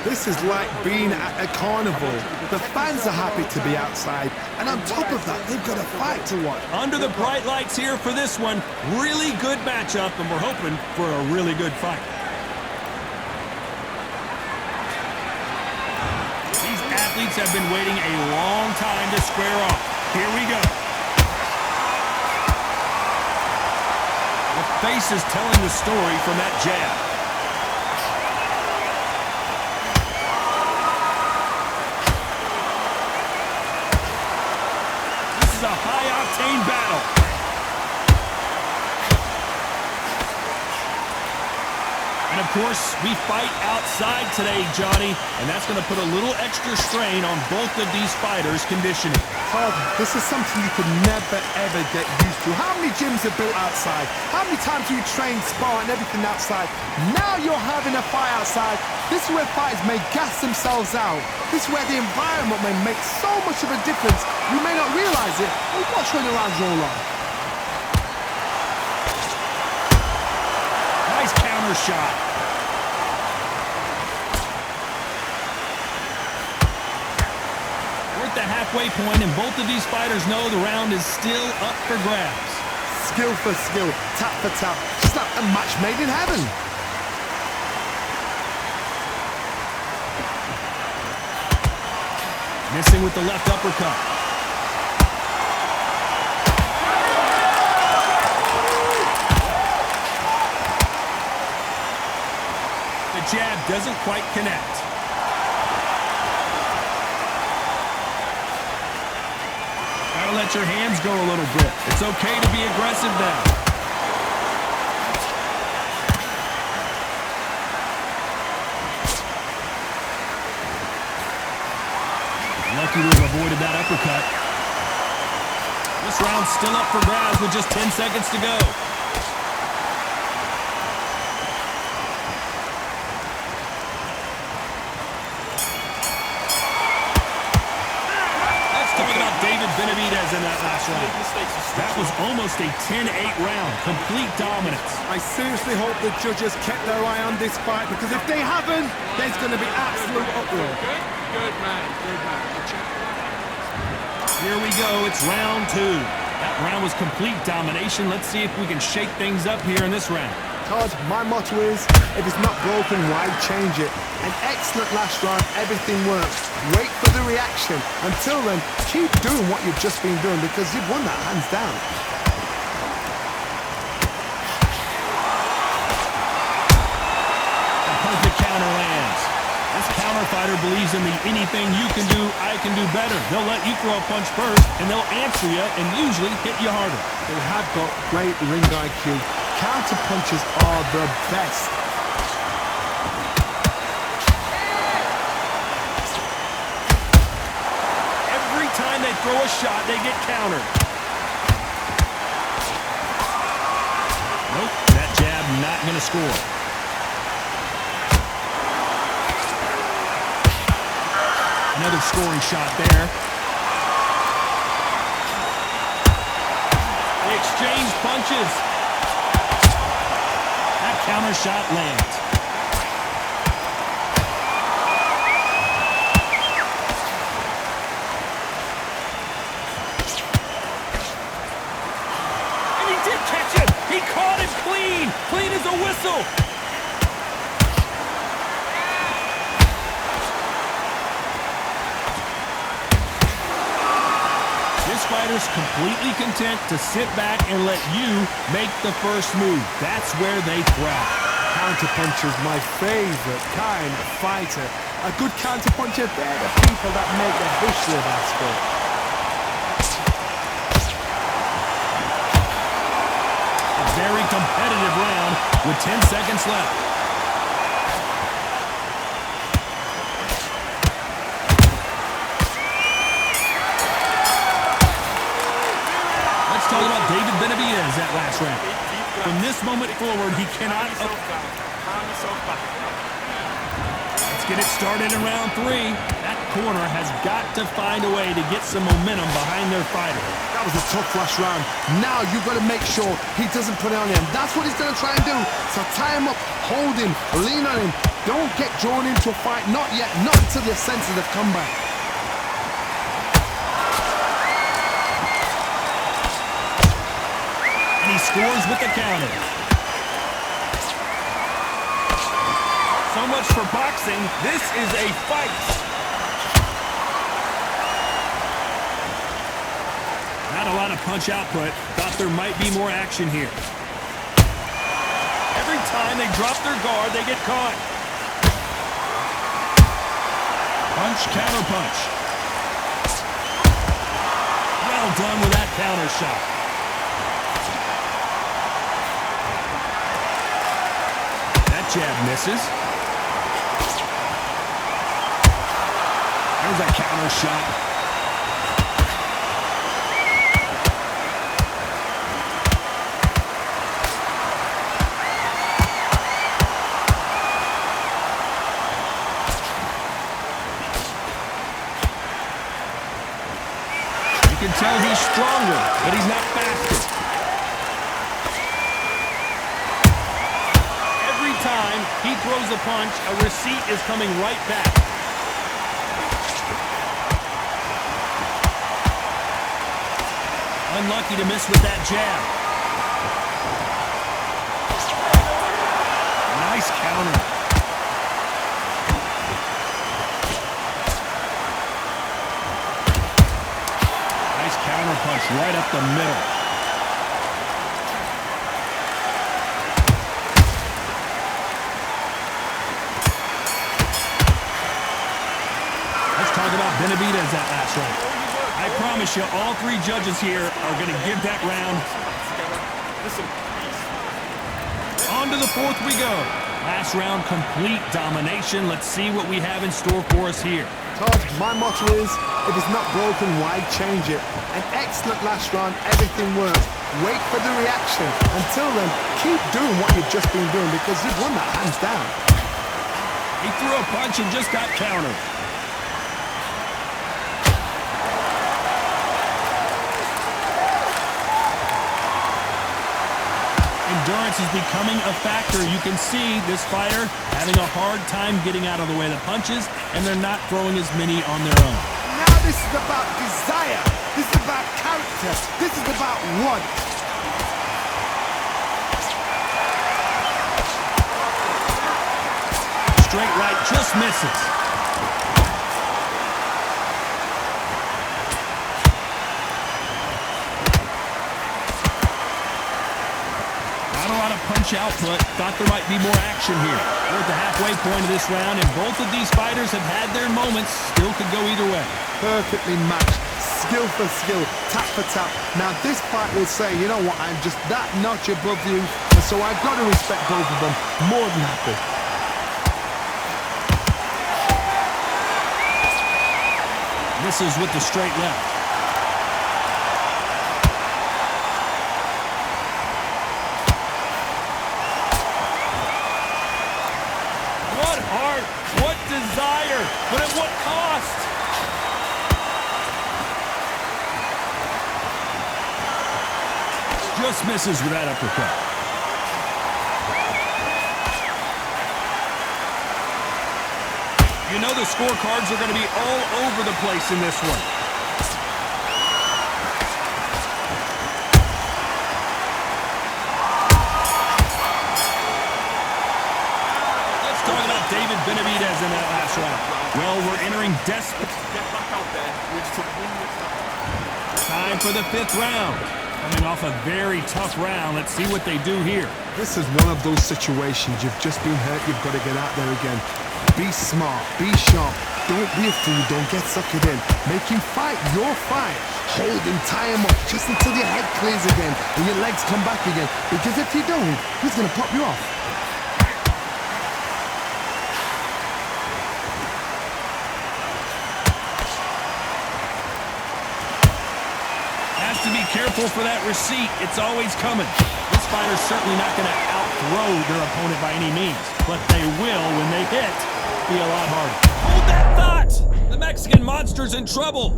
This is like being at a carnival. The fans are happy to be outside, and on top of that, they've got a fight to watch. Under the bright lights here for this one. Really good matchup, and we're hoping for a really good fight. These athletes have been waiting a long time to square off. Here we go. The face is telling the story from that jab. This is a high-octane battle. And, of course, we fight outside today, Johnny, and that's going to put a little extra strain on both of these fighters' conditioning. Todd, this is something you could never, ever get used to. How many gyms are built outside? How many times do you train, spar, and everything outside? Now you're having a fight outside. This is where fighters may gas themselves out. This is where the environment may make so much of a difference. You may not realize it, but watch when the rounds roll on. Nice counter shot. We're at the halfway point, and both of these fighters know the round is still up for grabs. Skill for skill, tap for tap. Just like a match made in heaven. Missing with the left uppercut. The jab doesn't quite connect. Gotta let your hands go a little bit. It's okay to be aggressive now. Lucky to have avoided that uppercut. This round's still up for grabs with just 10 seconds to go. Let's talk about Benavidez in that last round. That was almost a 10-8 round. Complete dominance. I seriously hope the judges kept their eye on this fight, because if they haven't, there's going to be absolute uproar. Good man. Here we go. It's round two. That round was complete domination. Let's see if we can shake things up here in this round. Todd, my motto is, if it's not broken, why change it? An excellent last round, everything works. Wait for the reaction. Until then, keep doing what you've just been doing, because you've won that hands down. The perfect counter lands. This counter fighter believes in the anything you can do, I can do better. They'll let you throw a punch first, and they'll answer you and usually hit you harder. They have got great ring IQ. Counter punches are the best. Every time they throw a shot, they get countered. Nope, that jab not going to score. Another scoring shot there. They exchange punches. That counter shot lands. And he did catch him. He caught him clean. Clean as a whistle. Fighter's completely content to sit back and let you make the first move. That's where they thrive. Counterpuncher's my favorite kind of fighter. A good counterpuncher, they're the people that make the history of our sport. A very competitive round with 10 seconds left. Talking about Benavidez that last round. From this moment forward, he cannot... Let's get it started in round three. That corner has got to find a way to get some momentum behind their fighter. That was a tough last round. Now you've got to make sure he doesn't put it on him. That's what he's going to try and do. So tie him up, hold him, lean on him, Don't get drawn into a fight, not yet, not until your senses have come back. And he scores with the counter. So much for boxing. This is a fight. Not a lot of punch output. Thought there might be more action here. Every time they drop their guard, they get caught. Punch, counter punch. Well done with that counter shot. That jab misses. There's a counter shot. You can tell he's stronger, but he's not faster. Every time he throws a punch, a receipt is coming right back. Unlucky to miss with that jab. Nice counter. Counter punch right up the middle. Let's talk about Benavidez that last round. I promise you, all three judges here are going to give that round. On to the fourth we go. Last round, complete domination. Let's see what we have in store for us here. Todd, my motto is, if it's not broken, why change it? An excellent last round, everything works. Wait for the reaction. Until then, keep doing what you've just been doing because you've won that hands down. He threw a punch and just got countered. Endurance is becoming a factor. You can see this fighter having a hard time getting out of the way of the punches, and they're not throwing as many on their own. Now this is about desire. This is about character. This is about want. Straight right just misses. Punch output. Thought there might be more action here. We're at the halfway point of this round, and both of these fighters have had their moments. Still could go either way. Perfectly matched. Skill for skill. Tap for tap. Now this fight will say, you know what, I'm just that notch above you, and so I've got to respect both of them. More than happy. Misses with the straight left. What desire, but at what cost? Just misses with that uppercut. You know the scorecards are going to be all over the place in this one. Benavidez in that last round. Well, we're entering desperate. Time for the fifth round. Coming off a very tough round. Let's see what they do here. This is one of those situations. You've just been hurt. You've got to get out there again. Be smart. Be sharp. Don't be a fool. Don't get suckered in. Make him fight your fight. Hold him, tie him up just until your head clears again and your legs come back again. Because if you don't, he's going to pop you off. To be careful for that receipt. It's always coming. This fighter's certainly not going to outthrow their opponent by any means, but they will, when they hit, be a lot harder. Hold that thought! The Mexican monster's in trouble.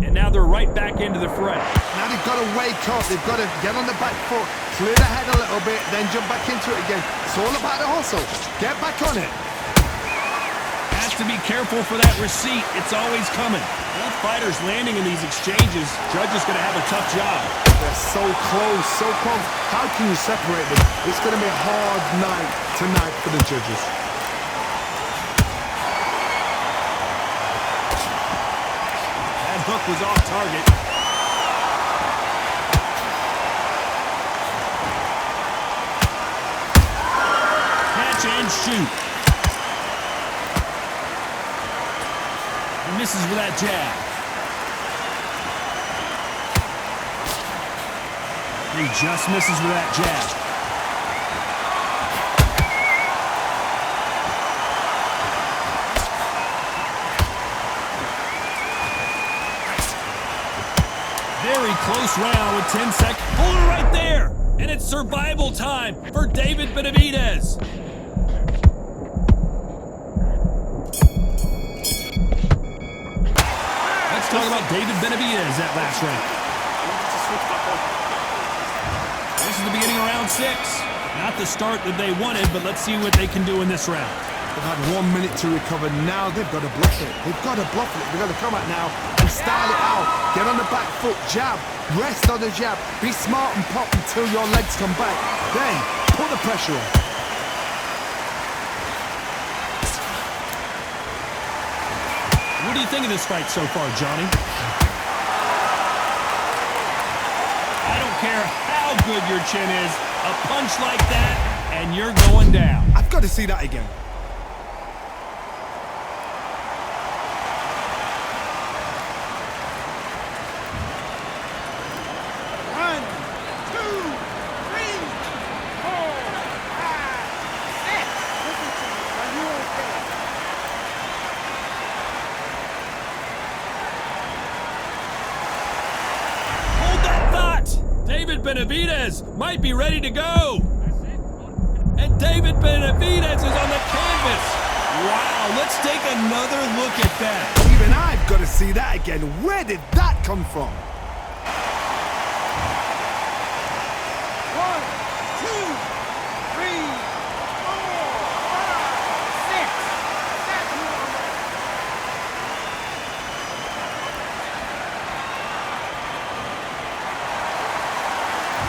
And now they're right back into the fray. Now they've got to wake up. They've got to get on the back foot. Clear the head a little bit, then jump back into it again. It's all about the hustle. Get back on it. Has to be careful for that receipt. It's always coming. Both fighters landing in these exchanges. Judge is going to have a tough job. They're so close, so close. How can you separate them? It's going to be a hard night tonight for the judges. That hook was off target. Catch and shoot. He misses with that jab. He just misses with that jab. Very close round with 10 seconds. Hold it right there. And it's survival time for David Benavidez. Let's talk about David Benavidez at last round. This is the beginning of round 6. Not the start that they wanted, but let's see what they can do in this round. They've had 1 minute to recover. Now they've got to bluff it. They've got to bluff it. They've got to come out now and style it out. Get on the back foot, jab, rest on the jab. Be smart and pop until your legs come back. Then put the pressure on. What do you think of this fight so far, Johnny? I don't care how good your chin is. A punch like that, and you're going down. I've got to see that again. David Benavidez might be ready to go. And David Benavidez is on the canvas. Wow, let's take another look at that. Even I've got to see that again. Where did that come from? 1, 2, 3, 4, 5, 6, 7.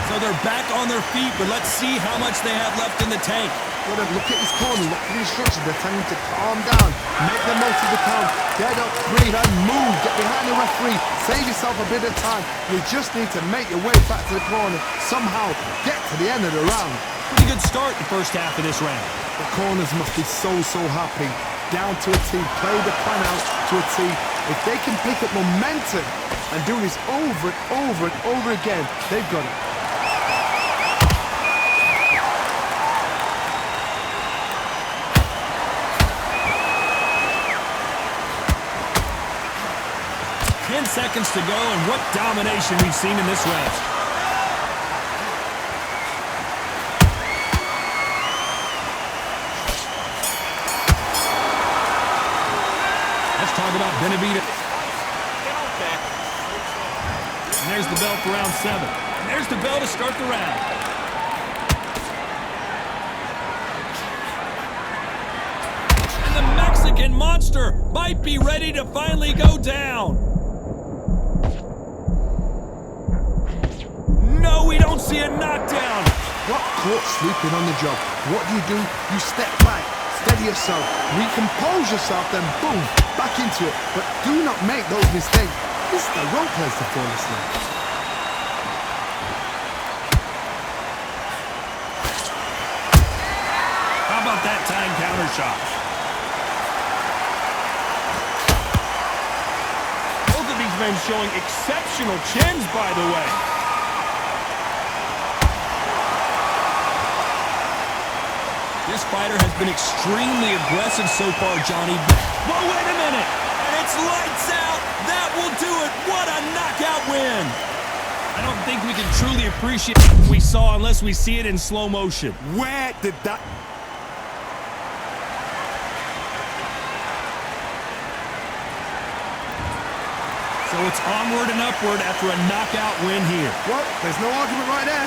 So they're back on their feet, but let's see how much they have left in the tank. Look at his corner, look at the instructions. They're telling him to calm down, make the most of the count, get up, breathe, and move. Get behind the referee, save yourself a bit of time. You just need to make your way back to the corner. Somehow, get to the end of the round. Pretty good start in the first half of this round. The corners must be so happy. Down to a T, play the plan out to a T. If they can pick up momentum and do this over and over and over again, they've got it. 10 seconds to go, and what domination we've seen in this round. Let's talk about Benavidez. And there's the bell for round 7. And there's the bell to start the round. And the Mexican monster might be ready to finally go down. No, we don't see a knockdown. Got caught sleeping on the job. What do? You step back, steady yourself, recompose yourself, then boom, back into it. But do not make those mistakes. This is the wrong place to fall asleep. How about that time counter shot? Both of these men showing exceptional chins, by the way. This fighter has been extremely aggressive so far, Johnny. But wait a minute! And it's lights out! That will do it! What a knockout win! I don't think we can truly appreciate what we saw unless we see it in slow motion. Where did that... So it's onward and upward after a knockout win here. Well, there's no argument right there.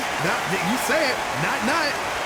You say it. Night-night.